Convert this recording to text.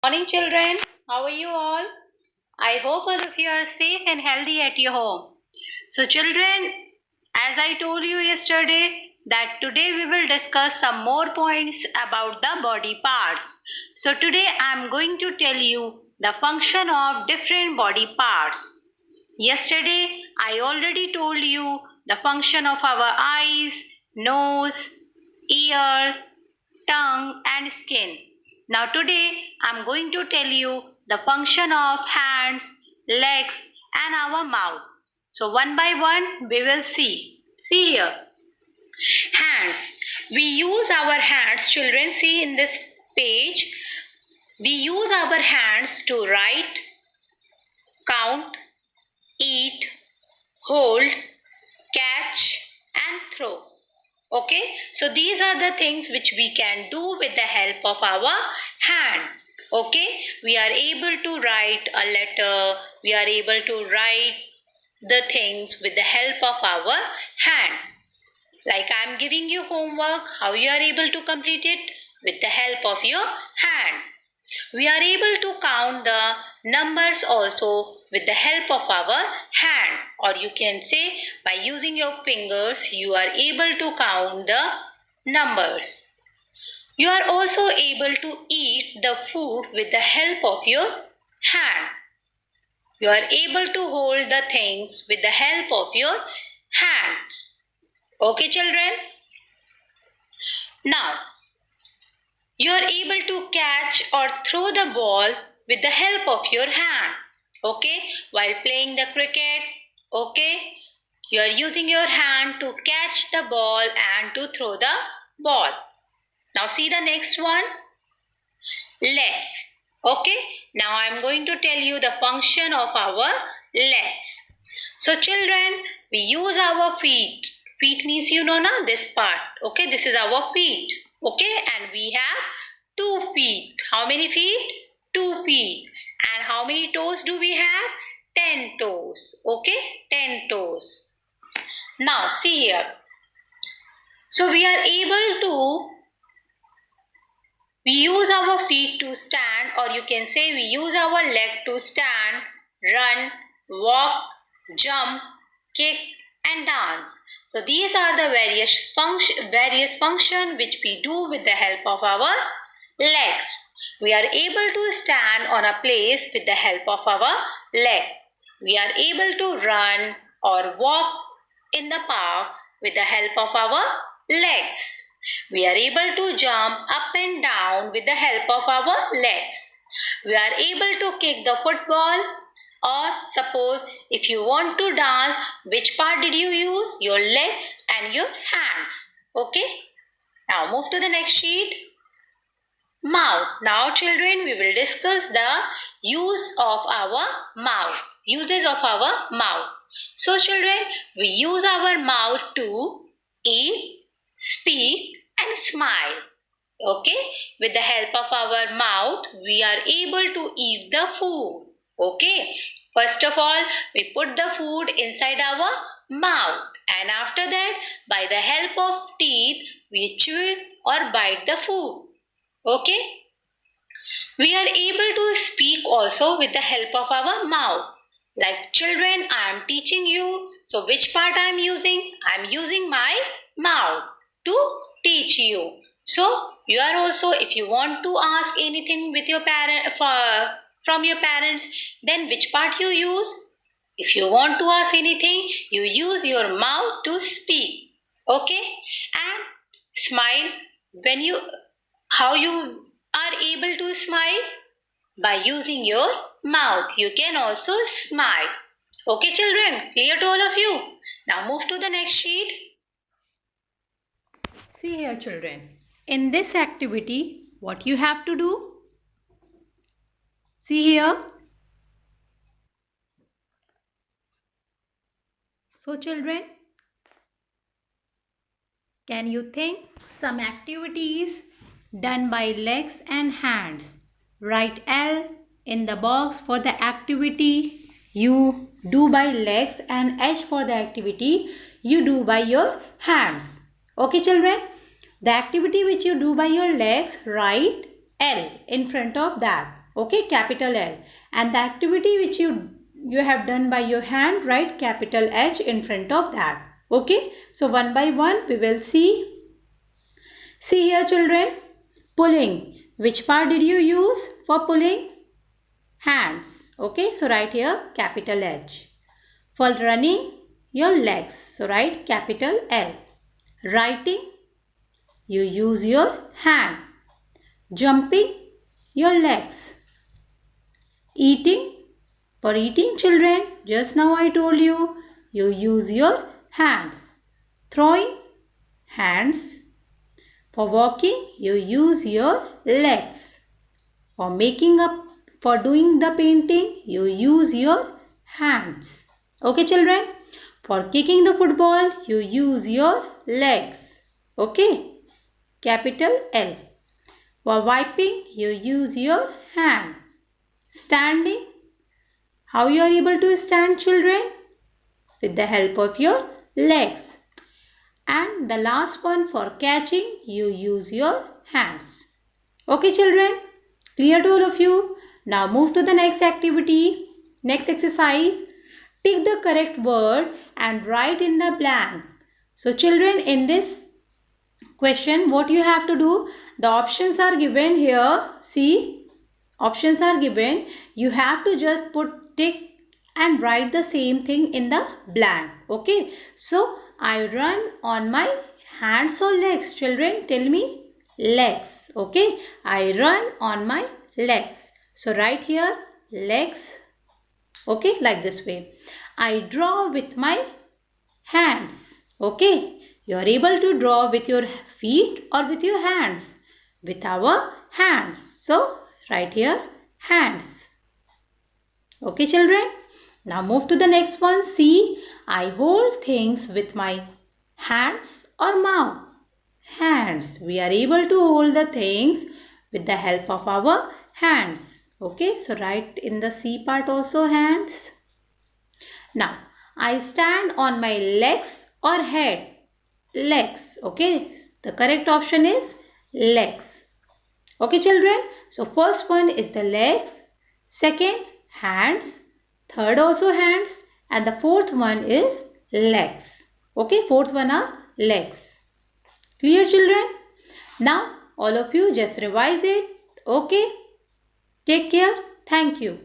Morning children, how are you all? I hope all of you are safe and healthy at your home. So children, as I told you yesterday that today we will discuss some more points about the body parts. So today I am going to tell you the function of different body parts. Yesterday I already told you the function of our eyes, nose, ear, tongue and skin. Now today I'm going to tell you the function of hands, legs and our mouth. So one by one we will see. See here. Hands. We use our hands, children, see in this page. We use our hands to write, count, eat, hold, catch and throw. Okay, so these are the things which we can do with the help of our hand. Okay, we are able to write a letter, we are able to write the things with the help of our hand. Like I am giving you homework, how you are able to complete it? With the help of your hand. We are able to count the numbers also with the help of our hand, or you can say by using your fingers you are able to count the numbers. You are also able to eat the food with the help of your hand. You are able to hold the things with the help of your hands. Okay children? Now, you are able to catch or throw the ball with the help of your hand. Okay, while playing the cricket, okay, you are using your hand to catch the ball and to throw the ball. Now see the next one, legs. Okay, now I am going to tell you the function of our legs. So children, we use our feet. Feet means you know na this part. Okay, this is our feet. Okay, and we have 2 feet. How many feet? 2 feet. And how many toes do we have? 10 toes. Okay, 10 toes. Now see here. So we are able to, we use our feet to stand, or you can say we use our leg to stand, run, walk, jump, kick and dance. So these are the various function which we do with the help of our legs. We are able to stand on a place with the help of our leg. We are able to run or walk in the park with the help of our legs. We are able to jump up and down with the help of our legs. We are able to kick the football, or suppose if you want to dance, which part did you use? Your legs and your hands. Okay. Now move to the next sheet. Mouth. Now children, we will discuss the use of our mouth. Uses of our mouth. So children, we use our mouth to eat, speak and smile. Okay, with the help of our mouth, we are able to eat the food. Okay, first of all, we put the food inside our mouth, and after that, by the help of teeth, we chew or bite the food. Okay, we are able to speak also with the help of our mouth. Like children, I am teaching you. So which part I am using? I am using my mouth to teach you. So you are also, if you want to ask anything with your from your parents, then which part you use? If you want to ask anything, you use your mouth to speak. Okay? And smile. When you, how you are able to smile? By using your mouth. You can also smile. Okay children, clear to all of you? Now move to the next sheet. See here children. In this activity, what you have to do? See here. So children, can you think some activities done by legs and hands? Write L in the box for the activity you do by legs and H for the activity you do by your hands. Okay children? The activity which you do by your legs, write L in front of that. Okay, capital L. And the activity which you have done by your hand, write capital H in front of that. Okay, so one by one we will see. See here children, pulling. Which part did you use for pulling? Hands. Okay, so write here capital H. For running, your legs. So write capital L. Writing, you use your hand. Jumping, your legs. Eating, for eating children, just now I told you, you use your hands. Throwing, hands. For walking, you use your legs. For doing the painting, you use your hands. Okay children? For kicking the football, you use your legs. Okay? Capital L. For wiping, you use your hand. Standing. How you are able to stand children? With the help of your legs. And the last one, for catching, you use your hands. Okay children? Clear to all of you? Now move to the next activity. Next exercise. Tick the correct word and write in the blank. So children, in this question, what you have to do? The options are given here. See, options are given. You have to just put tick and write the same thing in the blank. Okay. So I run on my hands or legs. Children, tell me. Legs. Okay. I run on my legs. So write here legs. Okay, like this way. I draw with my hands. Okay, you are able to draw with your feet or with your hands. With our hands. So write here hands. Okay children. Now move to the next one. See, I hold things with my hands or mouth. Hands. We are able to hold the things with the help of our hands. Okay, so write in the C part also hands. Now, I stand on my legs or head. Legs. Okay, the correct option is legs. Okay children, so first one is the legs, second hands, third also hands, and the fourth one is legs. Okay, fourth one are legs. Clear children? Now all of you just revise it. Okay, take care. Thank you.